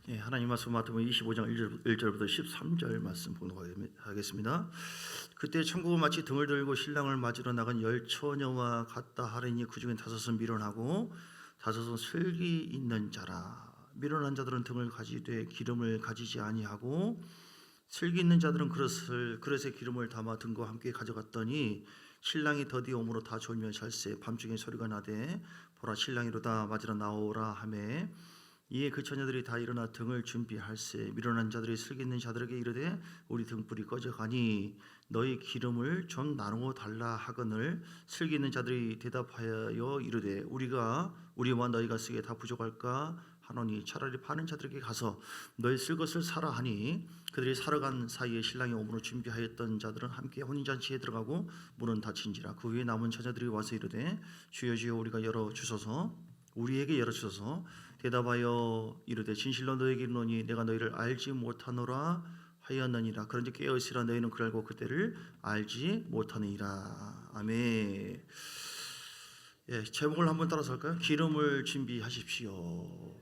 예, 하나님 말씀 마태복음 25장 1절부터 13절 말씀 봉독하겠습니다. 그때 천국은 마치 등을 들고 신랑을 맞으러 나간 열 처녀와 같다 하리니 그 중에 다섯은 미련하고 다섯은 슬기 있는 자라. 미련한 자들은 등을 가지되 기름을 가지지 아니하고 슬기 있는 자들은 그릇에 기름을 담아 등과 함께 가져갔더니 신랑이 더디 오므로 다 졸며 잘세. 밤중에 소리가 나되 보라 신랑이로다 맞으러 나오라 하매 이에 그 처녀들이 다 일어나 등을 준비할세. 미련한 자들이 슬기 있는 자들에게 이르되 우리 등불이 꺼져가니 너희 기름을 좀 나누어 달라 하거늘 슬기 있는 자들이 대답하여 이르되 우리와 너희가 쓰기에 다 부족할까 하노니 차라리 파는 자들에게 가서 너희 쓸 것을 사라 하니 그들이 사러 간 사이에 신랑이 오므로 준비하였던 자들은 함께 혼인잔치에 들어가고 문은 닫힌지라. 그 후에 남은 처녀들이 와서 이르되 주여 주여 우리에게 열어주소서. 대답하여 이르되 진실로 너희에게 이르노니 내가 너희를 알지 못하노라 하였느니라. 그런지 깨어있으라. 너희는 그날과 그때를 알지 못하느니라. 아멘. 예, 제목을 한번 따라서 할까요? 기름을 준비하십시오.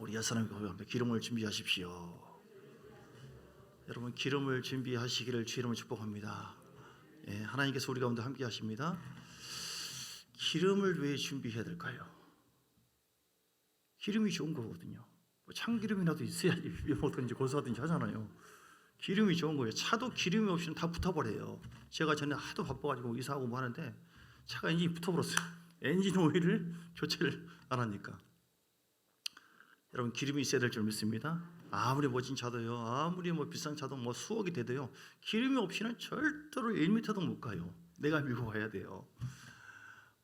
우리 옛사람이 고백합니다. 기름을 준비하십시오. 여러분 기름을 준비하시기를 주 이름으로 축복합니다. 예, 하나님께서 우리 가운데 함께 하십니다. 기름을 왜 준비해야 될까요? 기름이 좋은 거거든요. 참기름이라도 있어야지 비벼먹든지 고소하든지 하잖아요. 기름이 좋은 거예요. 차도 기름이 없이는 다 붙어버려요. 제가 전에 하도 바빠가지고 이사하고 뭐 하는데 차가 엔진이 붙어버렸어요. 엔진 오일을 교체를 안 하니까. 여러분 기름이 있어야 될 줄 믿습니다. 아무리 멋진 차도요, 아무리 비싼 차도 수억이 돼도요, 기름이 없이는 절대로 1m도 못 가요. 내가 밀고 가야 돼요.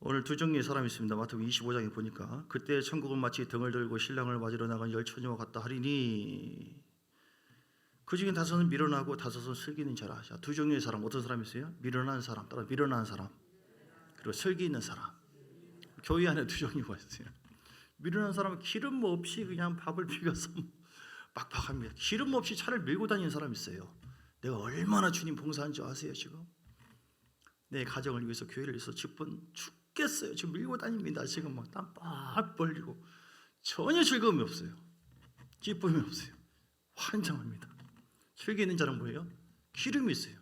오늘 두 종류의 사람이 있습니다. 마태복음 25장에 보니까 그때 천국은 마치 등을 들고 신랑을 맞으러 나간 열 처녀와 같다 하리니 그 중에 다섯은 미련하고 다섯은 슬기 있는 자라. 자, 두 종류의 사람, 어떤 사람이 있어요? 미련한 사람, 따라 미련한 사람, 그리고 슬기 있는 사람. 교회 안에 두 종류가 있어요. 미련한 사람은 기름 없이 그냥 밥을 비벼서 빡빡합니다. 기름 없이 차를 밀고 다니는 사람이 있어요. 내가 얼마나 주님 봉사한 줄 아세요? 지금 내 가정을 위해서, 교회를 위해서 죽겠어요. 지금 밀고 다닙니다. 지금 막 땀 빡 벌리고 전혀 즐거움이 없어요. 기쁨이 없어요. 환장합니다. 슬기 있는 자는 뭐예요? 기름이 있어요.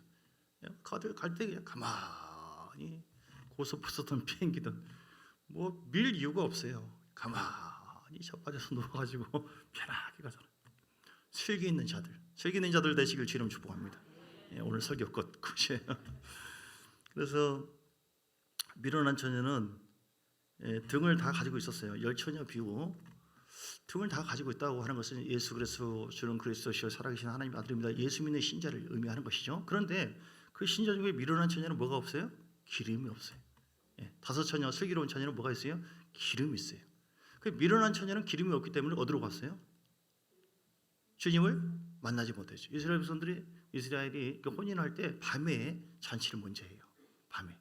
갈 때 그냥 가만히 고소푸석든 비행기든 밀 이유가 없어요. 가만히 자빠져서 누워가지고 편하게 가잖아요. 슬기 있는 자들 되시길 주님 축복합니다. 오늘 설교 끝이에요. 그래서 미련한 처녀는 등을 다 가지고 있었어요. 열 처녀 비우 등을 다 가지고 있다고 하는 것은 예수 그리스도 주는 그리스도시요 살아계신 하나님의 아들입니다. 예수 믿는 신자를 의미하는 것이죠. 그런데 그 신자 중에 미련한 처녀는 뭐가 없어요? 기름이 없어요. 다섯 처녀, 슬기로운 처녀는 뭐가 있어요? 기름이 있어요. 그 미련한 처녀는 기름이 없기 때문에 어디로 갔어요? 주님을 만나지 못했죠. 이스라엘 백성들이 이스라엘이 혼인할 때 밤에 잔치를 먼저 해요. 밤에.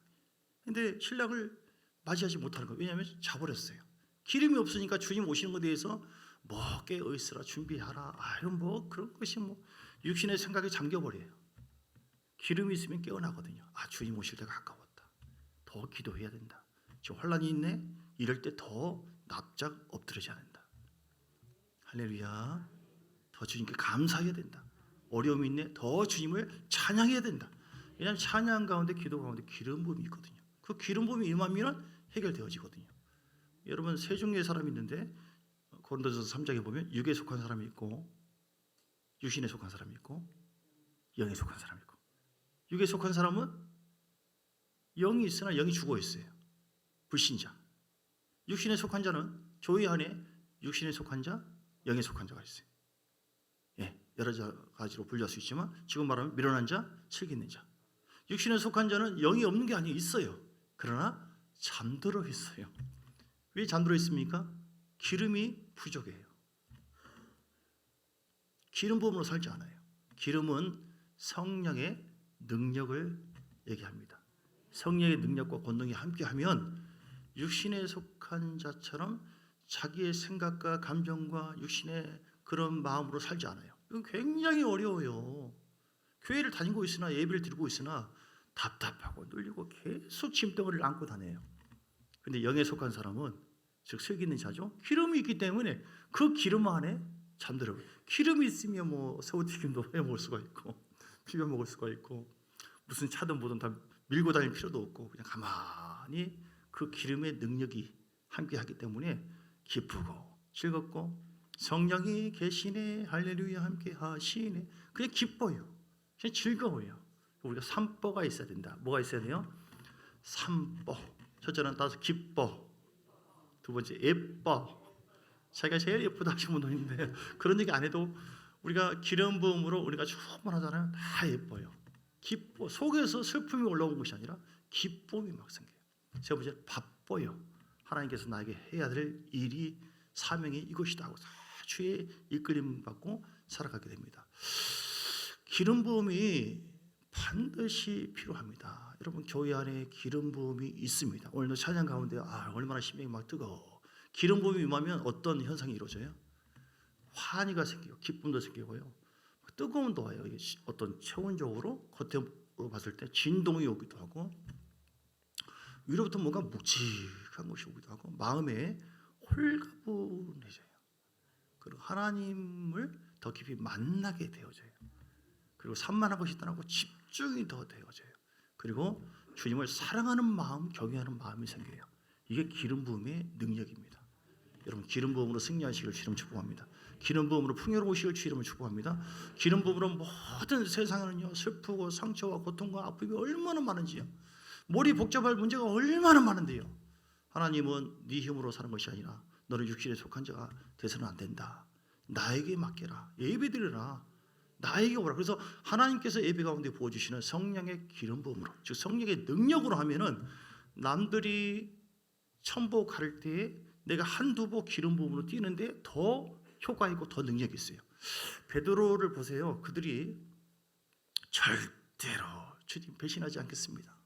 근데 신랑을 맞이하지 못하는 거예요. 왜냐하면 자버렸어요. 기름이 없으니까 주님 오시는 것에 대해서 깨어있으라, 준비하라, 그런 것이 육신의 생각에 잠겨버려요. 기름이 있으면 깨어나거든요. 주님 오실 때가 가까웠다. 더 기도해야 된다. 지금 환란이 있네. 이럴 때 더 납작 엎드려져야 된다. 할렐루야. 더 주님께 감사해야 된다. 어려움이 있네. 더 주님을 찬양해야 된다. 왜냐하면 찬양 가운데, 기도 가운데 기름 부음이 있거든요. 그 기름 부음이 임하면 해결되어지거든요. 여러분 세 종류의 사람이 있는데 고린도전서 3장에 보면 육에 속한 사람이 있고 육신에 속한 사람이 있고 영에 속한 사람이 있고, 육에 속한 사람은 영이 있으나 영이 죽어 있어요. 불신자. 육신에 속한 자는 교회 안에 육신에 속한 자, 영에 속한 자가 있어요. 여러 가지로 분류할 수 있지만 지금 말하면 미련한 자, 슬기 있는 자. 육신에 속한 자는 영이 없는 게 아니에요. 있어요. 그러나 잠들어 있어요. 왜 잠들어 있습니까? 기름이 부족해요. 기름 부음으로 살지 않아요. 기름은 성령의 능력을 얘기합니다. 성령의 능력과 권능이 함께하면 육신에 속한 자처럼 자기의 생각과 감정과 육신의 그런 마음으로 살지 않아요. 이건 굉장히 어려워요. 교회를 다니고 있으나, 예배를 드리고 있으나 답답하고 눌리고 계속 짐덩어리를 안고 다녀요. 그런데 영에 속한 사람은, 즉 슬기 있는 자죠, 기름이 있기 때문에 그 기름 안에 잠들어요. 기름이 있으면 뭐 새우튀김도 해 먹을 수가 있고 비벼 먹을 수가 있고 무슨 차든 뭐든 다 밀고 다닐 필요도 없고 그냥 가만히 그 기름의 능력이 함께하기 때문에 기쁘고 즐겁고 성령이 계시네 할렐루야 함께하시네 그냥 기뻐요. 그냥 즐거워요. 우리가 삼뽀가 있어야 된다. 뭐가 있어야 돼요? 삼뽀. 첫째는 따서 기뻐. 두 번째 예뻐. 자기가 제일 예쁘다 하시는 분도 있는데 그런 얘기 안 해도 우리가 기름 부음으로 우리가 충분하잖아요. 다 예뻐요. 기뻐. 속에서 슬픔이 올라온 것이 아니라 기쁨이 막 생겨요. 세 번째 바빠요. 하나님께서 나에게 해야 될 일이 사명이 이것이다 하고 주의 이끌림 받고 살아가게 됩니다. 기름 부음이 반드시 필요합니다. 여러분 교회 안에 기름 부음이 있습니다. 오늘도 찬양 가운데 얼마나 심령이 막 뜨거워. 기름 부음이 임하면 어떤 현상이 이루어져요? 환희가 생기고 기쁨도 생기고요. 뜨거움도 와요. 어떤 체온적으로 겉으로 봤을 때 진동이 오기도 하고 위로부터 뭔가 묵직한 것이 오기도 하고 마음에 홀가분해져요. 그리고 하나님을 더 깊이 만나게 되어져요. 그리고 산만한 것이 떠나고 집중이 더 되어져요. 그리고 주님을 사랑하는 마음, 경외하는 마음이 생겨요. 이게 기름 부음의 능력입니다. 여러분 기름 부음으로 승리하시길 주님 축복합니다. 기름 부음으로 풍요로우시길 주님을 축복합니다. 기름 부음으로 모든 세상에는요 슬프고 상처와 고통과 아픔이 얼마나 많은지요. 머리 복잡할 문제가 얼마나 많은데요. 하나님은 네 힘으로 사는 것이 아니라 너는 육신에 속한 자가 돼서는 안 된다. 나에게 맡겨라. 예배드리라. 나에게 오라. 그래서 하나님께서 예배 가운데 부어주시는 성령의 기름 부음으로, 즉 성령의 능력으로 하면은 남들이 천보 가를 때에 내가 한두 보 기름 부음으로 뛰는데 더 효과 있고 더 능력이 있어요. 베드로를 보세요. 그들이 절대로 주님 배신하지 않겠습니다.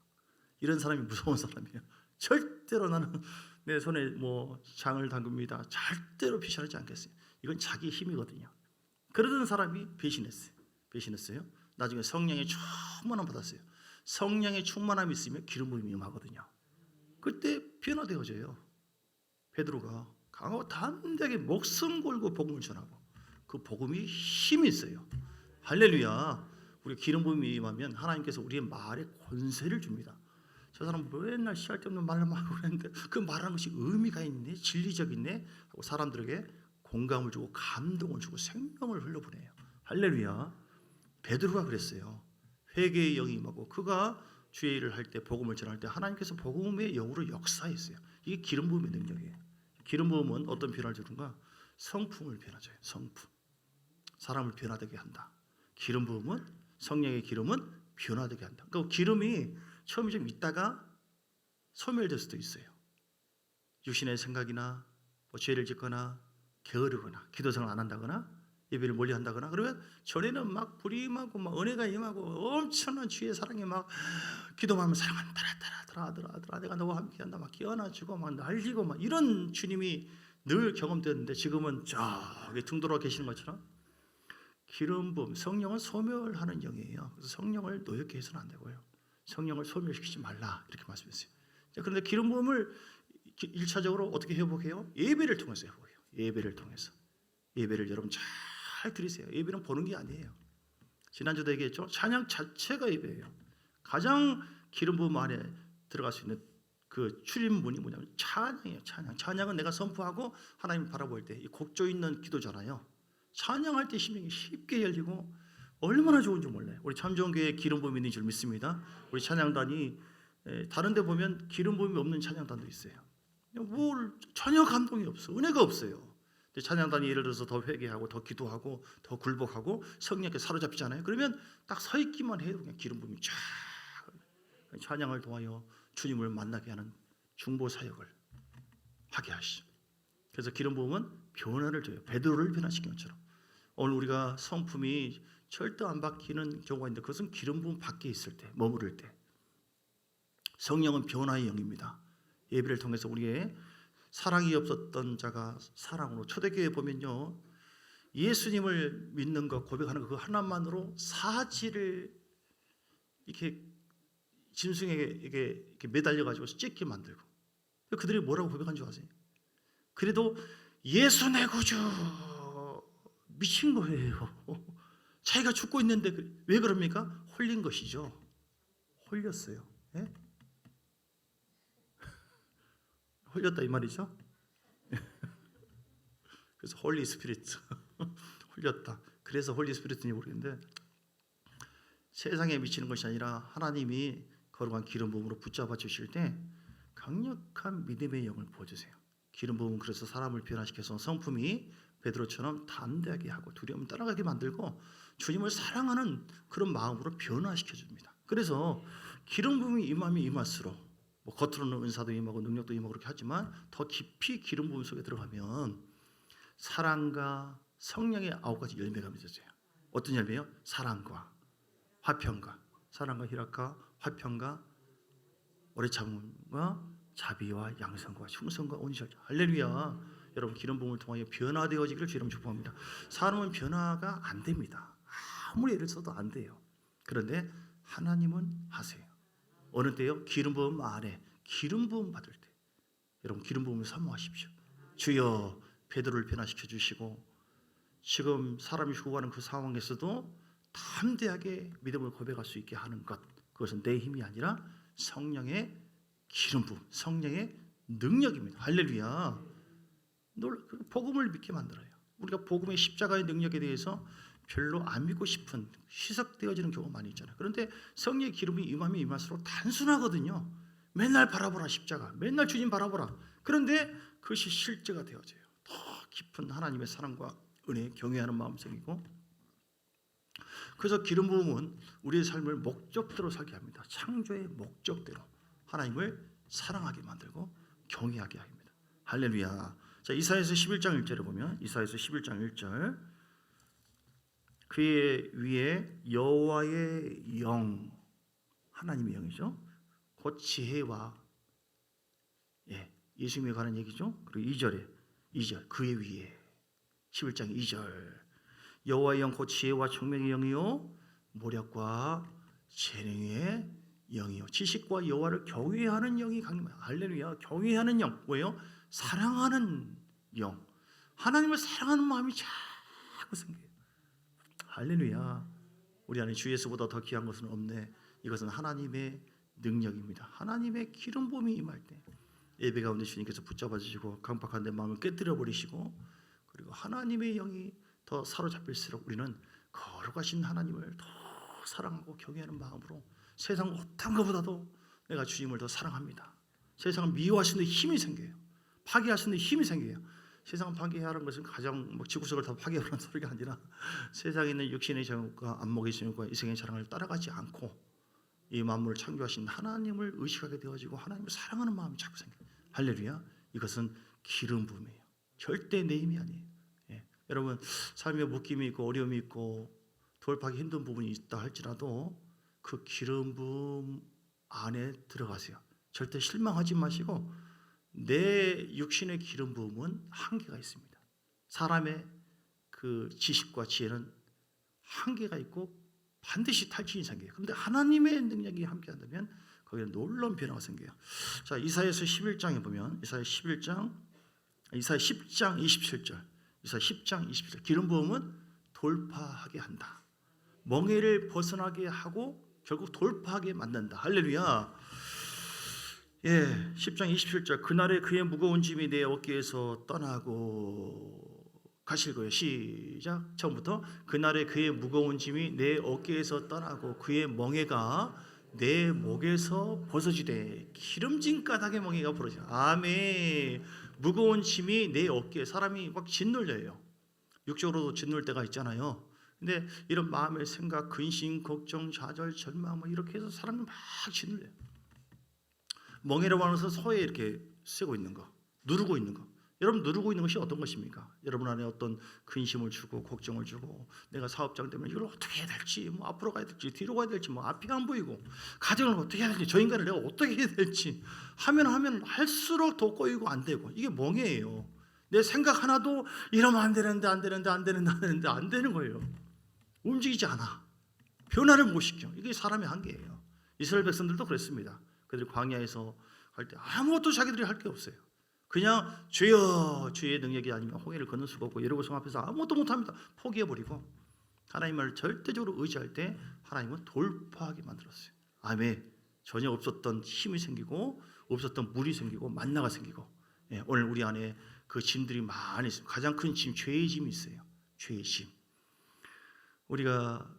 이런 사람이 무서운 사람이에요. 절대로 나는 내 손에 뭐 장을 담깁니다. 절대로 배신하지 않겠어요. 이건 자기 힘이거든요. 그러던 사람이 배신했어요. 나중에 성령의 충만함 받았어요. 성령의 충만함이 있으면 기름 부음이 임하거든요. 그때 변화되어져요. 베드로가 강하고 담대하게 목숨 걸고 복음을 전하고 그 복음이 힘이 있어요. 할렐루야. 우리 기름 부음이 임하면 하나님께서 우리의 말에 권세를 줍니다. 저 사람 맨날 쓸데없는 말만 하고 그랬는데 그 말하는 것이 의미가 있네, 진리적 있네 하고 사람들에게 공감을 주고 감동을 주고 생명을 흘려보내요. 할렐루야. 베드로가 그랬어요. 회개의 영이 임하고 그가 주의 일을 할 때 복음을 전할 때 하나님께서 복음의 영으로 역사했어요. 이게 기름 부음의 능력이에요. 기름 부음은 어떤 변화를 주는가? 성품을 변화줘요. 성품. 사람을 변화되게 한다. 기름 부음은 성령의 기름은 변화되게 한다. 그러니까 기름이 처음에 좀 있다가 소멸될 수도 있어요. 육신의 생각이나 뭐 죄를 짓거나 게으르거나 기도 생활 안 한다거나 예배를 멀리 한다거나 그러면 전에는 막 불이 임하고 막 은혜가 임하고 엄청난 주의 사랑이 막 기도하면 사랑한다 따라 내가 너와 함께한다 막 끼어나주고 막 날리고 막 이런 주님이 늘 경험되었는데 지금은 저기 등돌아 계시는 것처럼 기름 부음 성령은 소멸하는 영이에요. 그래서 성령을 노엽게 해서는 안 되고요. 성령을 소멸시키지 말라 이렇게 말씀했어요. 그런데 기름 부음을 1차적으로 어떻게 회복해요? 예배를 통해서 회복해요. 예배를 통해서. 예배를 여러분 잘 들으세요. 예배는 보는 게 아니에요. 지난주도 얘기했죠. 찬양 자체가 예배예요. 가장 기름 부음 안에 들어갈 수 있는 그 출입문이 뭐냐면 찬양이에요. 찬양은 내가 선포하고 하나님을 바라볼 때 이 곡조 있는 기도잖아요. 찬양할 때 심령이 쉽게 열리고 얼마나 좋은지 몰라요. 우리 참정교회에 기름 부음이 있는 줄 믿습니다. 우리 찬양단이 다른 데 보면 기름 부음이 없는 찬양단도 있어요. 뭘 전혀 감동이 없어. 은혜가 없어요. 찬양단이 예를 들어서 더 회개하고 더 기도하고 더 굴복하고 성령께 사로잡히잖아요. 그러면 딱 서 있기만 해도 그냥 기름 부음이 쫙 찬양을 통하여 주님을 만나게 하는 중보 사역을 하게 하시죠. 그래서 기름 부음은 변화를 줘요. 베드로를 변화시킨 것처럼. 오늘 우리가 성품이 절대 안 바뀌는 경우가 있는데 그것은 기름 부음 밖에 있을 때, 머무를 때. 성령은 변화의 영입니다. 예배를 통해서 우리의 사랑이 없었던 자가 사랑으로 초대교회에 보면요. 예수님을 믿는 것, 고백하는 것 그 하나만으로 사지를 이렇게 짐승에게 이렇게 매달려가지고 찢게 만들고 그들이 뭐라고 고백한 줄 아세요? 그래도 예수 내 구주 미친 거예요. 자기가 죽고 있는데 왜 그럽니까? 홀린 것이죠. 홀렸어요. 예? 홀렸다 이 말이죠. 그래서 홀리 스피릿 홀렸다. 그래서 홀리 스피릿인지 모르겠는데 세상에 미치는 것이 아니라 하나님이 거룩한 기름 부음으로 붙잡아 주실 때 강력한 믿음의 영을 부어주세요. 기름 부음은 그래서 사람을 변화시켜서 성품이 베드로처럼 담대하게 하고 두려움 따라가게 만들고 주님을 사랑하는 그런 마음으로 변화시켜 줍니다. 그래서 기름 부음이 임하면 임할수록 뭐 겉으로는 은사도 임하고 능력도 임하고 그렇게 하지만 더 깊이 기름 부음 속에 들어가면 사랑과 성령의 9가지 열매가 맺어져요. 어떤 열매요? 사랑과 화평과 사랑과 희락과 화평과 오래 참음과 자비와 양성과 충성과 온유와 할렐루야. 여러분 기름 부음을 통하여 변화되어지기를 주님 축복합니다. 사람은 변화가 안 됩니다. 아무리 애를 써도 안 돼요. 그런데 하나님은 하세요. 어느 때요? 기름 부음 안에 기름 부음 받을 때. 여러분 기름 부음을 사모하십시오. 주여 베드로를 변화시켜 주시고 지금 사람이 죽어가는 그 상황에서도 담대하게 믿음을 고백할 수 있게 하는 것, 그것은 내 힘이 아니라 성령의 기름 부음, 성령의 능력입니다. 할렐루야. 복음을 믿게 만들어요. 우리가 복음의 십자가의 능력에 대해서 별로 안 믿고 싶은 희석되어지는 경우가 많이 있잖아요. 그런데 성령의 기름이 임하면 임할수록 단순하거든요. 맨날 바라보라 십자가, 맨날 주님 바라보라. 그런데 그것이 실제가 되어져요. 더 깊은 하나님의 사랑과 은혜, 경외하는 마음 생기고. 그래서 기름 부음은 우리의 삶을 목적대로 살게 합니다. 창조의 목적대로 하나님을 사랑하게 만들고 경외하게 합니다. 할렐루야. 자, 이사야서 11장 1절에 보면 이사야서 11장 1절 그의 위에 여호와의 영, 하나님의 영이죠. 곧 지혜와 예수님에 관한 얘기죠. 그리고 2절 그의 위에 11장 2절 여호와의 영 곧 지혜와 총명의 영이요 모략과 재능의 영이요 지식과 여호와를 경외하는 영이 강림하여. 할렐루야. 경외하는 영 뭐예요? 사랑하는 영. 하나님을 사랑하는 마음이 자꾸 생겨요. 할렐루야. 우리 안에 주 예수보다 더 귀한 것은 없네. 이것은 하나님의 능력입니다. 하나님의 기름 부음이 임할 때 예배 가운데 주님께서 붙잡아 주시고 강팍한 내 마음을 깨뜨려 버리시고 그리고 하나님의 영이 더 사로잡힐수록 우리는 거룩하신 하나님을 더 사랑하고 경외하는 마음으로 세상 어떤 것보다도 내가 주님을 더 사랑합니다. 세상을 미워하시는 데 힘이 생겨요. 파괴하시는 데 힘이 생겨요. 세상을 파괴하는 것은 가장 지구석을 다 파괴하는 소리가 아니라 세상에 있는 육신의 정욕과 안목의 정욕과 이생의 자랑을 따라가지 않고 이 만물을 창조하신 하나님을 의식하게 되어지고 하나님을 사랑하는 마음이 자꾸 생겨요. 할렐루야. 이것은 기름 부음이에요. 절대 내 힘이 아니에요. 여러분 삶에 묶임이 있고 어려움이 있고 돌파하기 힘든 부분이 있다 할지라도 그 기름 부음 안에 들어가세요. 절대 실망하지 마시고 내 육신의 기름 부음은 한계가 있습니다. 사람의 그 지식과 지혜는 한계가 있고 반드시 탈진이 생겨요. 그런데 하나님의 능력이 함께한다면 거기에 놀라운 변화가 생겨요. 자, 이사야서 11장에 보면 이사야 10장 27절 이사야 10장 27절 기름 부음은 돌파하게 한다. 멍에를 벗어나게 하고 결국 돌파하게 만든다. 할렐루야. 10장 27절 그날에 그의 무거운 짐이 내 어깨에서 떠나고 가실 거예요. 시작. 처음부터 그날에 그의 무거운 짐이 내 어깨에서 떠나고 그의 멍에가 내 목에서 벗어지되 기름진 까닭의 멍에가 부러져. 아멘. 무거운 짐이 내 어깨에 사람이 막 짓눌려요. 육적으로도 짓눌 때가 있잖아요. 근데 이런 마음의 생각, 근심, 걱정, 좌절, 절망 이렇게 해서 사람이 막 짓눌려요. 멍에라고 하면서 서에 이렇게 쓰고 있는 거, 누르고 있는 거. 여러분 누르고 있는 것이 어떤 것입니까? 여러분 안에 어떤 근심을 주고 걱정을 주고 내가 사업장 때문에 이걸 어떻게 해야 될지 뭐 앞으로 가야 될지 뒤로 가야 될지 뭐 앞이 안 보이고 가정을 어떻게 해야 될지 저 인간을 내가 어떻게 해야 될지 하면 할수록 더 꼬이고 안 되고 이게 멍에예요. 내 생각 하나도 이러면 안 되는 거예요. 움직이지 않아. 변화를 못 시켜. 이게 사람의 한계예요. 이스라엘 백성들도 그랬습니다. 그들이 광야에서 갈 때 아무것도 자기들이 할 게 없어요. 그냥 주여 주의 능력이 아니면 홍해를 건널 수가 없고 여리고성 앞에서 아무것도 못합니다. 포기해버리고 하나님을 절대적으로 의지할 때 하나님은 돌파하게 만들었어요. 아멘. 전혀 없었던 힘이 생기고 없었던 물이 생기고 만나가 생기고, 예, 오늘 우리 안에 그 짐들이 많이 있습니다. 가장 큰 짐, 죄의 짐이 있어요. 죄의 짐. 우리가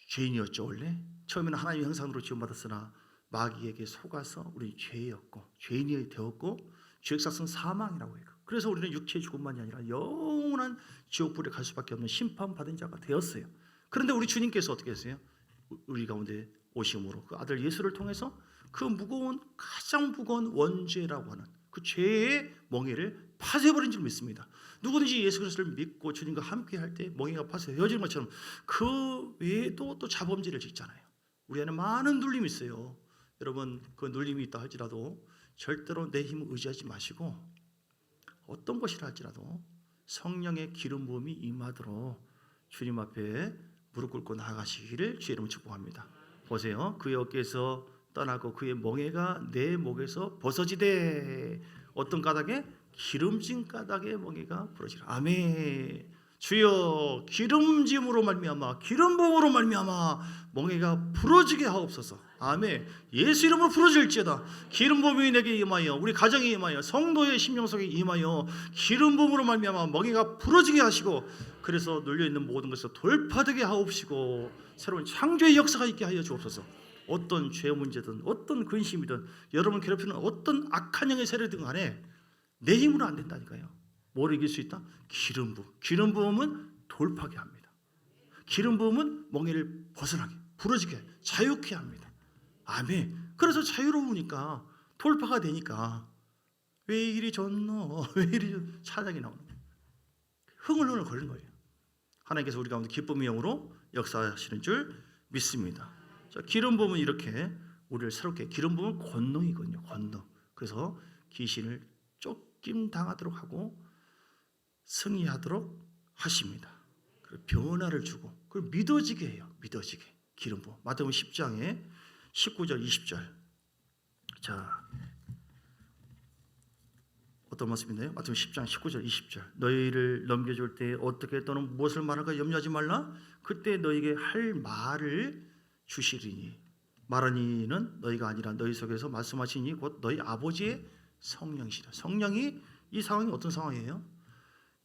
죄인이었죠. 원래 처음에는 하나님의 형상으로 지원받았으나 마귀에게 속아서 우리 죄였고 죄인이 되었고 죄의 삭은 사망이라고 해요. 그래서 우리는 육체의 죽음만이 아니라 영원한 지옥불에 갈 수밖에 없는 심판받은 자가 되었어요. 그런데 우리 주님께서 어떻게 했어요? 우리 가운데 오심으로 그 아들 예수를 통해서 그 무거운 가장 무거운 원죄라고 하는 그 죄의 멍에를 파쇄해버린 줄 믿습니다. 누구든지 예수 그리스도를 믿고 주님과 함께 할 때 멍에가 파쇄되어지는 것처럼 그 외에도 또 자범죄를 짓잖아요. 우리 안에 많은 눌림이 있어요. 여러분 그 눌림이 있다 할지라도 절대로 내 힘을 의지하지 마시고 어떤 것이라 할지라도 성령의 기름 부음이 임하도록 주님 앞에 무릎 꿇고 나아가시기를 주의 이름으로 축복합니다. 보세요. 그의 어깨에서 떠나고 그의 멍에가 내 목에서 벗어지되 어떤 까닭에? 기름진 까닭에 멍에가 부러지라. 아멘. 주여 기름짐으로 말미암아 기름 부음으로 말미암아 멍에가 부러지게 하옵소서. 아멘. 예수 이름으로 부러질지어다. 기름 부음이 내게 임하여 우리 가정에 임하여 성도의 심령 속에 임하여 기름 부음으로 말미암아 멍에가 부러지게 하시고 그래서 눌려있는 모든 것을 돌파되게 하옵시고 새로운 창조의 역사가 있게 하여 주옵소서. 어떤 죄 문제든 어떤 근심이든 여러분 괴롭히는 어떤 악한 영의 세력이든 간에 내 힘으로 안 된다니까요. 뭘 이길 수 있다? 기름 부음. 기름 부음은 돌파하게 합니다. 기름 부음은 멍에를 벗어나게 부러지게 자유케 합니다. 아멘. 그래서 자유로우니까 돌파가 되니까 왜 이리 좋노 왜 이리 찬양이 나오는 거예요. 흥얼흥얼 거리는 거예요. 하나님께서 우리 가운데 기쁨의 영으로 역사하시는 줄 믿습니다. 자, 기름 부음은 이렇게 우리를 새롭게 기름 부음은 권능이거든요. 권능. 그래서 귀신을 쫓김 당하도록 하고 승리하도록 하십니다. 그리고 변화를 주고 그걸 믿어지게 해요. 믿어지게. 기름 부음. 마태복음 10장에 19절 20절. 자, 어떤 말씀인데요? 마태복음 10장 19절 20절. 너희를 넘겨줄 때 어떻게 또는 무엇을 말할까 염려하지 말라. 그때 너희에게 할 말을 주시리니 말하니는 너희가 아니라 너희 속에서 말씀하시니 곧 너희 아버지의 성령이시라. 성령이 이 상황이 어떤 상황이에요?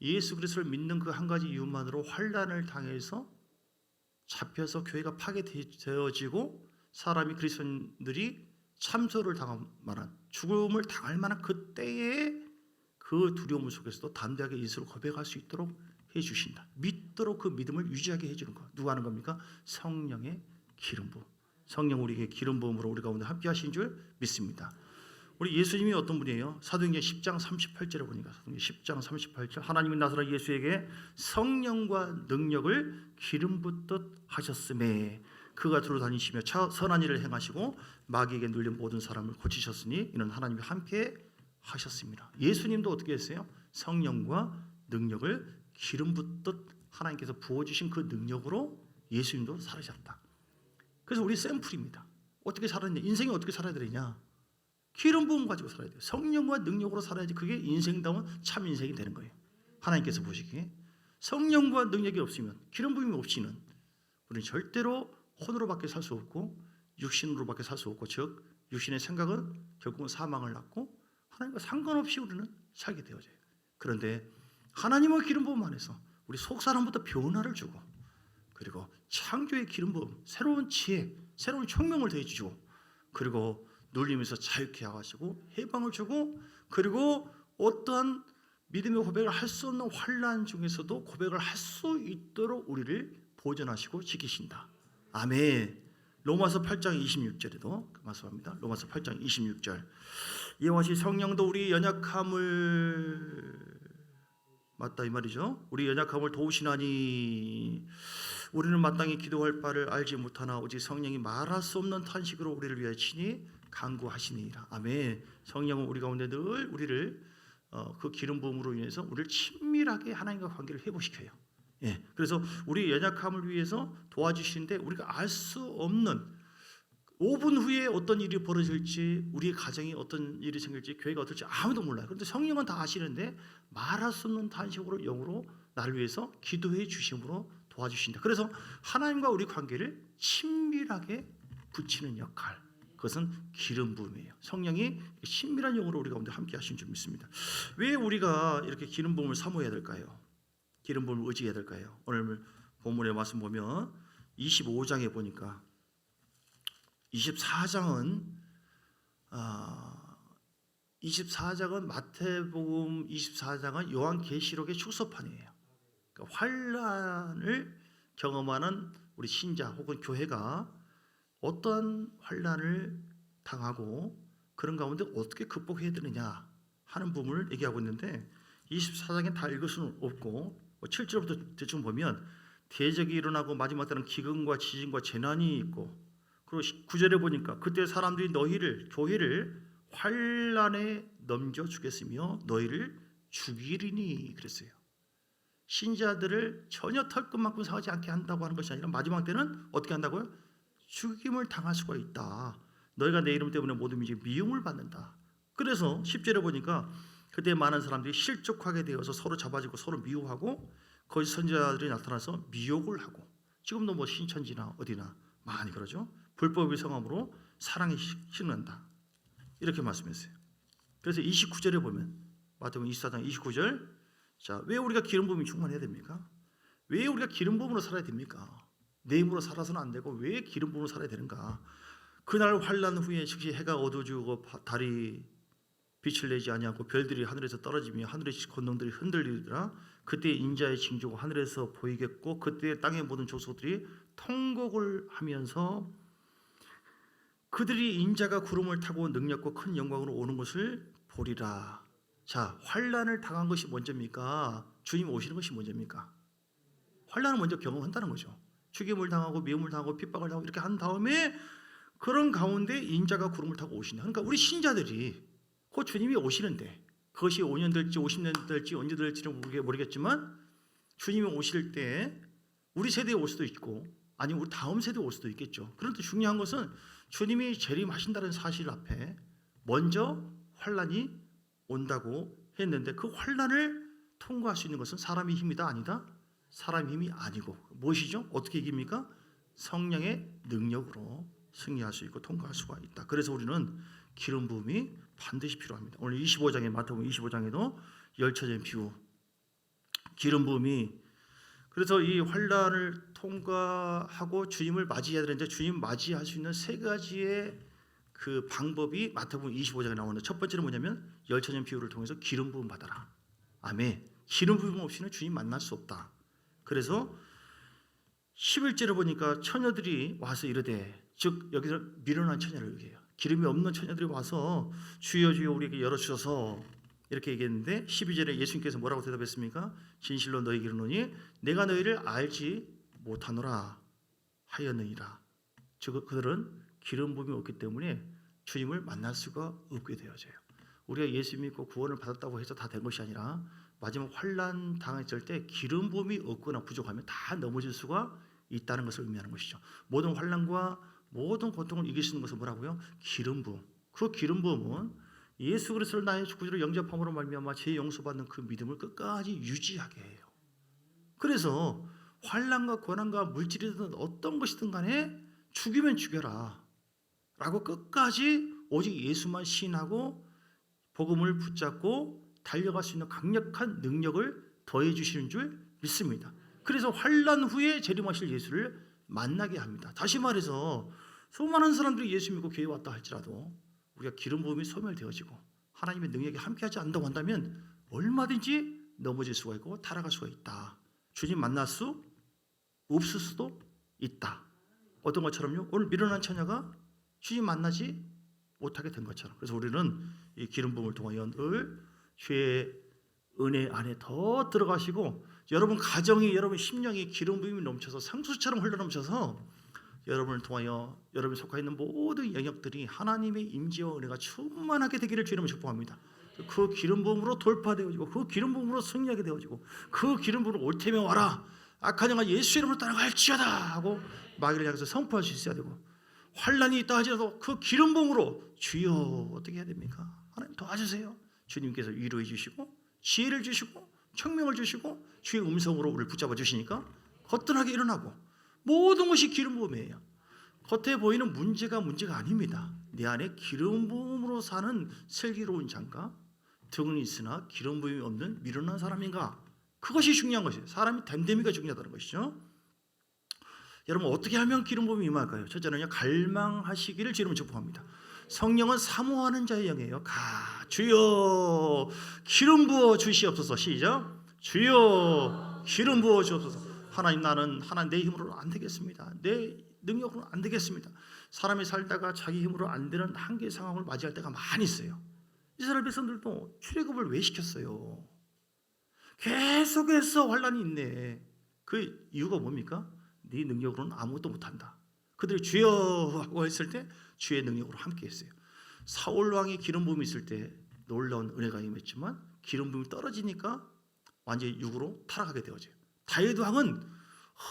예수 그리스도를 믿는 그 한 가지 이유만으로 환난을 당해서 잡혀서 교회가 파괴되어지고 사람이 그리스도인들이 참소를 당할 만한 죽음을 당할 만한 그때에 그 두려움 속에서도 담대하게 예수를 고백할 수 있도록 해주신다. 믿도록 그 믿음을 유지하게 해주는 것. 누가 하는 겁니까? 성령의 기름 부음. 성령 우리에게 기름 부음으로 우리 가운데 함께 하신 줄 믿습니다. 우리 예수님이 어떤 분이에요? 사도행전 10장 38절에 보니까 10장 38절 하나님이 나사렛 예수에게 성령과 능력을 기름 붓듯 하셨음에 그가 두루 다니시며 선한 일을 행하시고 마귀에게 눌린 모든 사람을 고치셨으니 이는 하나님이 함께 하셨습니다. 예수님도 어떻게 했어요? 성령과 능력을 기름 붓듯 하나님께서 부어주신 그 능력으로 예수님도 살으셨다. 그래서 우리 샘플입니다. 어떻게 살았냐? 인생이 어떻게 살아야 되느냐? 기름 부음 가지고 살아야 돼요. 성령과 능력으로 살아야지 그게 인생다운 참 인생이 되는 거예요. 하나님께서 보시기에 성령과 능력이 없으면 기름 부음이 없이는 우리는 절대로 혼으로밖에 살 수 없고 육신으로밖에 살 수 없고 즉 육신의 생각은 결국은 사망을 낳고 하나님과 상관없이 우리는 살게 되어져요. 그런데 하나님의 기름 부음 안에서 우리 속 사람부터 변화를 주고 그리고 창조의 기름 부음, 새로운 지혜, 새로운 총명을 더해주고 그리고 눌림에서 자유케 하시고 해방을 주고 그리고 어떠한 믿음의 고백을 할 수 없는 환난 중에서도 고백을 할 수 있도록 우리를 보존하시고 지키신다. 아멘. 로마서 8장 26절에도 말씀합니다. 로마서 8장 26절. 이와 같이 성령도 우리 연약함을 맞다 이 말이죠. 우리 연약함을 도우시나니 우리는 마땅히 기도할 바를 알지 못하나 오직 성령이 말할 수 없는 탄식으로 우리를 위하여 친히 간구하시니라. 아멘. 성령은 우리 가운데 늘 우리를 그 기름 부음으로 인해서 우리를 친밀하게 하나님과 관계를 회복시켜요. 예. 그래서 우리 연약함을 위해서 도와주시는데 우리가 알 수 없는 5분 후에 어떤 일이 벌어질지, 우리의 가정이 어떤 일이 생길지, 교회가 어떨지 아무도 몰라요. 그런데 성령은 다 아시는데 말할 수 없는 탄식으로 영으로 나를 위해서 기도해 주심으로 도와주신다. 그래서 하나님과 우리 관계를 친밀하게 붙이는 역할, 그것은 기름 부음이에요. 성령이 친밀한 영으로 우리 가운데 함께 하신 줄 믿습니다. 왜 우리가 이렇게 기름 부음을 사모해야 될까요? 기름 부음을 의지해야 될까요? 오늘 본문의 말씀 보면 25장에 보니까 24장은 마태복음 24장은 요한계시록의 축소판이에요. 그러니까 환난을 경험하는 우리 신자 혹은 교회가 어떠한 환난을 당하고 그런 가운데 어떻게 극복해야 되느냐 하는 부분을 얘기하고 있는데 24장에 다 읽을 수는 없고 7절부터 대충 보면 대적이 일어나고 마지막 때는 기근과 지진과 재난이 있고, 그리고 9절에 보니까 그때 사람들이 너희를 교회를 환난에 넘겨주겠으며 너희를 죽이리니 그랬어요. 신자들을 전혀 털끝만큼 상하지 않게 한다고 하는 것이 아니라 마지막 때는 어떻게 한다고요? 죽임을 당할 수가 있다. 너희가 내 이름 때문에 모든 민족이 미움을 받는다. 그래서 10절에 보니까 그때 많은 사람들이 실족하게 되어서 서로 잡아지고 서로 미워하고 거짓 선지자들이 나타나서 미혹을 하고, 지금도 뭐 신천지나 어디나 많이 그러죠. 불법의 성함으로 사랑이 식는다. 이렇게 말씀했어요. 그래서 29절에 보면 마태복음 24장 29절, 자, 왜 우리가 기름 부음이 충만해야 됩니까? 왜 우리가 기름 부음으로 살아야 됩니까? 내 힘으로 살아서는 안 되고 왜 기름 부음으로 살아야 되는가? 그날 환난 후에 즉시 해가 어두워지고 달이 빛을 내지 아니하고 별들이 하늘에서 떨어지며 하늘의 권능들이 흔들리더라. 그때 인자의 징조가 하늘에서 보이겠고 그때 땅의 모든 족속들이 통곡을 하면서 그들이 인자가 구름을 타고 능력과 큰 영광으로 오는 것을 보리라. 자, 환난을 당한 것이 먼저입니까? 주님 오시는 것이 먼저입니까? 환난을 먼저 경험한다는 거죠. 죽임을 당하고 미움을 당하고 핍박을 당하고 이렇게 한 다음에 그런 가운데 인자가 구름을 타고 오신다. 그러니까 우리 신자들이 그 주님이 오시는데, 그것이 5년 될지 50년 될지 언제 될지는 모르겠지만 주님이 오실 때 우리 세대에 올 수도 있고 아니면 우리 다음 세대에 올 수도 있겠죠. 그런데 중요한 것은 주님이 재림하신다는 사실 앞에 먼저 환난이 온다고 했는데, 그 환난을 통과할 수 있는 것은 사람의 힘이다 아니다? 사람의 힘이 아니고 무엇이죠? 어떻게 이깁니까? 성령의 능력으로 승리할 수 있고 통과할 수가 있다. 그래서 우리는 기름 부음이 반드시 필요합니다. 오늘 25장에 마태복음 25장에도 열처전 비유, 기름 부음이, 그래서 이 환난을 통과하고 주님을 맞이해야 되는데 주님 맞이할 수 있는 세 가지의 그 방법이 마태복음 25장에 나오는데, 첫 번째는 뭐냐면 열처전 비유를 통해서 기름 부음 받아라. 아멘. 기름 부음 없이는 주님 만날 수 없다. 그래서 11절에 보니까 처녀들이 와서 이르되, 즉 여기서 미련한 처녀를 얘기해요. 기름이 없는 처녀들이 와서 주여 주여 우리에게 열어주셔서 이렇게 얘기했는데, 12절에 예수님께서 뭐라고 대답했습니까? 진실로 너희에게 이르노니 내가 너희를 알지 못하노라 하였느니라. 즉 그들은 기름 부음이 없기 때문에 주님을 만날 수가 없게 되어져요. 우리가 예수 믿고 구원을 받았다고 해서 다 된 것이 아니라 마지막 환난 당했을 때 기름 부음이 없거나 부족하면 다 넘어질 수가 있다는 것을 의미하는 것이죠. 모든 환난과 모든 고통을 이길 수 있는 것은 뭐라고요? 기름 부음. 그 기름 부음은 예수 그리스도를 나의 구주로 영접함으로 말미암아 죄 용서받는 그 믿음을 끝까지 유지하게 해요. 그래서 환난과 고난과 물질이든 어떤 것이든 간에 죽이면 죽여라 라고 끝까지 오직 예수만 신하고 복음을 붙잡고 달려갈 수 있는 강력한 능력을 더해 주시는 줄 믿습니다. 그래서 환난 후에 재림하실 예수를 만나게 합니다. 다시 말해서 수많은 사람들이 예수 믿고 교회에 왔다 할지라도 우리가 기름 부음이 소멸되어지고 하나님의 능력이 함께하지 않는다고 한다면 얼마든지 넘어질 수가 있고 타락할 수가 있다. 주님 만날 수 없을 수도 있다. 어떤 것처럼요? 오늘 미련한 처녀가 주님 만나지 못하게 된 것처럼. 그래서 우리는 이 기름 부음을 통하여 늘 주의 은혜 안에 더 들어가시고, 여러분 가정이, 여러분 심령이 기름 부음이 넘쳐서 상수처럼 흘러넘쳐서 여러분을 통하여 여러분이 속해 있는 모든 영역들이 하나님의 임재와 은혜가 충만하게 되기를 주님을 축복합니다. 그 기름 부음으로 돌파되어지고 그 기름 부음으로 승리하게 되어지고 그 기름 부음으로 올 테면 와라, 악한 영아 예수 이름으로 따라갈지어다 하고 마귀를 향해서 선포할 수 있어야 되고, 환난이 있다 하더라도 그 기름 부음으로 주여 어떻게 해야 됩니까? 하나님 도와주세요. 주님께서 위로해 주시고 지혜를 주시고 청명을 주시고 주의 음성으로 우리를 붙잡아 주시니까 거뜬하게 일어나고 모든 것이 기름 부음이에요. 겉에 보이는 문제가 아닙니다. 내 안에 기름 부음으로 사는 슬기로운 자인가? 등은 있으나 기름 부음이 없는 미련한 사람인가? 그것이 중요한 것이에요. 사람이 됨됨이가 중요하다는 것이죠. 여러분 어떻게 하면 기름 부음이 임할까요? 첫째는요, 갈망하시기를 주님은 축복합니다. 성령은 사모하는 자의 영이에요. 주여 기름 부어 주시옵소서. 시작. 주여 기름 부어 주옵소서. 하나님, 하나님 내 힘으로는 안 되겠습니다. 내 능력으로는 안 되겠습니다. 사람이 살다가 자기 힘으로 안 되는 한계 상황을 맞이할 때가 많이 있어요. 이스라엘 백성들도 출애굽을 왜 시켰어요? 계속해서 환난이 있네. 그 이유가 뭡니까? 네 능력으로는 아무것도 못한다. 그들이 주여 하고 했을 때 주의 능력으로 함께 했어요. 사울 왕이 기름 부음이 있을 때 놀라운 은혜가 임했지만 기름 부음이 떨어지니까 완전히 육으로 타락하게 되어져요. 다윗 왕은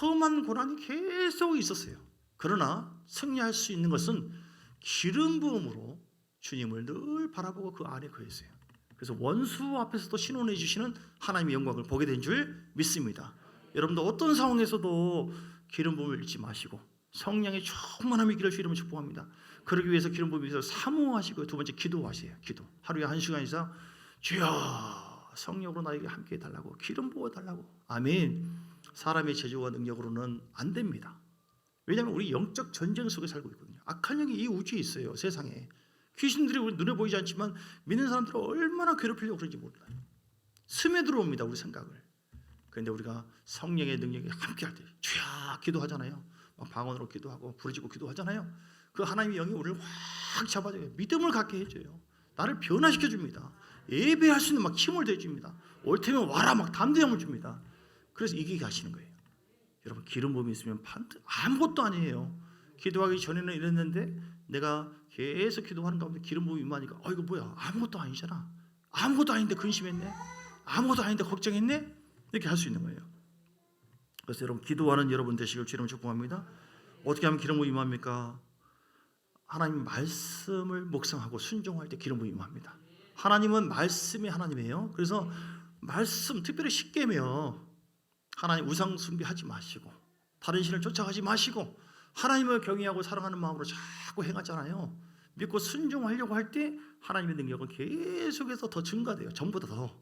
험한 고난이 계속 있었어요. 그러나 승리할 수 있는 것은 기름 부음으로 주님을 늘 바라보고 그 안에 거했어요. 그래서 원수 앞에서도 신원해 주시는 하나님의 영광을 보게 된 줄 믿습니다. 여러분도 어떤 상황에서도 기름 부음을 잃지 마시고 성령의 충만함이 있기를 주님을 축복합니다. 그러기 위해서 기름 부음을 위해서 사모하시고, 두 번째 기도하세요. 기도. 하루에 1시간 이상 주여 성령으로 나에게 함께 해달라고, 기름 부어달라고. 아멘. 사람의 재주와 능력으로는 안 됩니다. 왜냐하면 우리 영적 전쟁 속에 살고 있거든요. 악한 영이 이 우주에 있어요. 세상에. 귀신들이 우리 눈에 보이지 않지만 믿는 사람들을 얼마나 괴롭히려고 그런지 몰라요. 스며들어옵니다, 우리 생각을. 그런데 우리가 성령의 능력이 함께 할 때 주야 기도하잖아요. 막 방언으로 기도하고 부르짖고 기도하잖아요. 그 하나님의 영이 우리를 확 잡아줘요. 믿음을 갖게 해줘요. 나를 변화시켜 줍니다. 예배할 수 있는 막 힘을 대줍니다. 올 테면 와라 막 담대함을 줍니다. 그래서 이기게 하시는 거예요. 여러분 기름 부음이 있으면 아무것도 아니에요. 기도하기 전에는 이랬는데 내가 계속 기도하는 가운데 기름 부음이 임하니까 이거 뭐야, 아무것도 아니잖아. 아무것도 아닌데 근심했네. 아무것도 아닌데 걱정했네. 이렇게 할 수 있는 거예요. 그래서 여러분 기도하는 여러분 되시길 주님을 축복합니다. 어떻게 하면 기름 부음이 임합니까? 하나님 말씀을 묵상하고 순종할 때 기름 부음이 임합니다. 하나님은 말씀이 하나님이에요. 그래서 말씀, 특별히 십계며 하나님 우상 숭배하지 마시고 다른 신을 쫓아가지 마시고 하나님을 경외하고 사랑하는 마음으로 자꾸 행하잖아요. 믿고 순종하려고 할 때 하나님의 능력은 계속해서 더 증가돼요. 전보다 더.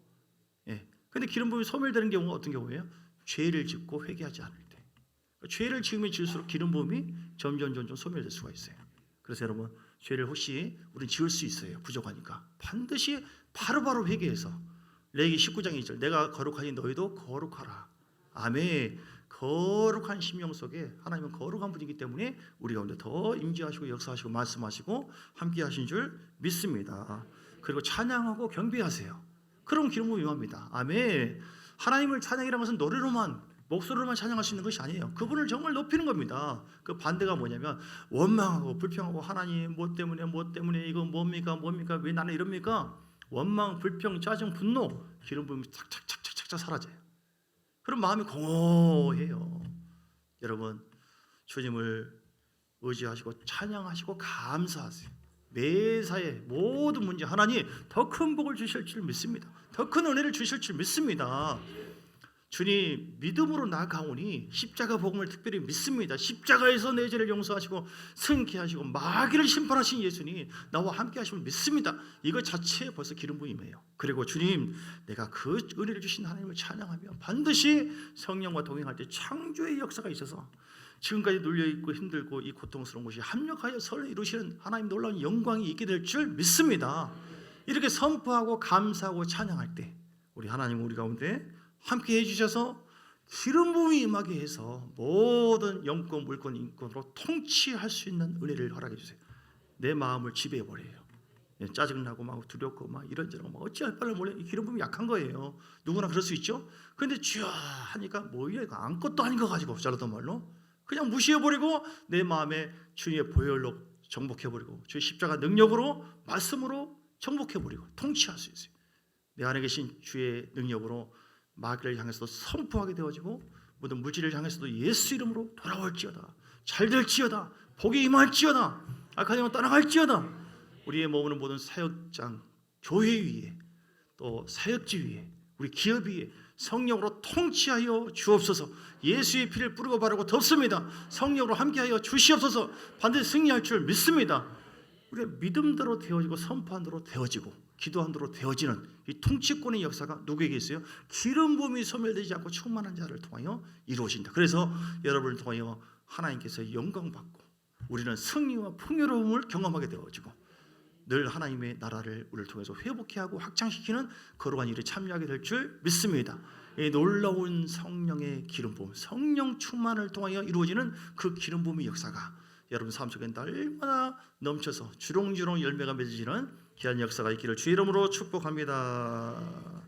예. 근데 기름 부음이 소멸되는 경우가 어떤 경우예요? 죄를 짓고 회개하지 않을 때. 죄를 지으면 지을수록 기름 부음이 점점 소멸될 수가 있어요. 그래서 여러분 죄를 혹시 우리 지을 수 있어요. 부족하니까 반드시 바로바로 회개해서 레위기 19장 2절 내가 거룩하니 너희도 거룩하라. 아멘. 거룩한 심령 속에 하나님은 거룩한 분이기 때문에 우리 가운데 더 임재하시고 역사하시고 말씀하시고 함께 하신 줄 믿습니다. 그리고 찬양하고 경배하세요. 그럼 기름 부음이 임합니다. 아멘. 하나님을 찬양이라는 것은 노래로만 목소리로만 찬양할 수 있는 것이 아니에요. 그분을 정말 높이는 겁니다. 그 반대가 뭐냐면 원망하고 불평하고 하나님 뭐 때문에 이거 뭡니까 왜 나는 이럽니까? 원망, 불평, 짜증, 분노 기름 부음이 착착착착착 사라져요. 그럼 마음이 공허해요. 여러분 주님을 의지하시고 찬양하시고 감사하세요. 매사에 모든 문제 하나님 더 큰 복을 주실 줄 믿습니다. 더 큰 은혜를 주실 줄 믿습니다. 주님 믿음으로 나아가오니 십자가 복음을 특별히 믿습니다. 십자가에서 내 죄를 용서하시고 승케 하시고 마귀를 심판하신 예수님 나와 함께 하심을 믿습니다. 이거 자체에 벌써 기름 부음이에요. 그리고 주님 내가 그 은혜를 주신 하나님을 찬양하며 반드시 성령과 동행할 때 창조의 역사가 있어서 지금까지 눌려있고 힘들고 이 고통스러운 것이 합력하여 선을 이루시는 하나님 놀라운 영광이 있게 될 줄 믿습니다. 이렇게 선포하고 감사하고 찬양할 때 우리 하나님 우리 가운데 함께 해주셔서 기름 부음이 임하게 해서 모든 영권, 물권, 인권으로 통치할 수 있는 은혜를 허락해 주세요. 내 마음을 지배해버려요. 짜증나고 막 두렵고 막 이런저런 막 어찌할 바를 몰라. 기름 부음이 약한 거예요. 누구나 그럴 수 있죠. 그런데 주여 하니까 뭐야 이거 아무것도 아닌 거 가지고 잘랐단 말로 그냥 무시해버리고 내 마음에 주님의 보혈로 정복해버리고 주의 십자가 능력으로 말씀으로 정복해버리고 통치할 수 있어요. 내 안에 계신 주의 능력으로 마귀를 향해서도 선포하게 되어지고 모든 물질을 향해서도 예수 이름으로 돌아올지어다 잘될지어다 복이 임할지어다. 악한 영은 떠나갈지어다. 우리의 머무는 모든 사역장, 교회 위에, 또 사역지 위에, 우리 기업 위에 성령으로 통치하여 주옵소서. 예수의 피를 뿌리고 바르고 덮습니다. 성령으로 함께하여 주시옵소서. 반드시 승리할 줄 믿습니다. 우리가 믿음대로 되어지고 선포한 대로 되어지고 기도한 대로 되어지는 이 통치권의 역사가 누구에게 있어요? 기름 부음이 소멸되지 않고 충만한 자를 통하여 이루어진다. 그래서 여러분을 통하여 하나님께서 영광 받고 우리는 승리와 풍요로움을 경험하게 되어지고 늘 하나님의 나라를 우리를 통해서 회복해 하고 확장시키는 거룩한 일에 참여하게 될 줄 믿습니다. 이 놀라운 성령의 기름 부음, 성령 충만을 통하여 이루어지는 그 기름 부음의 역사가 여러분 삶 속에 날마다 넘쳐서 주렁주렁 열매가 맺어지는 귀한 역사가 있기를 주의 이름으로 축복합니다.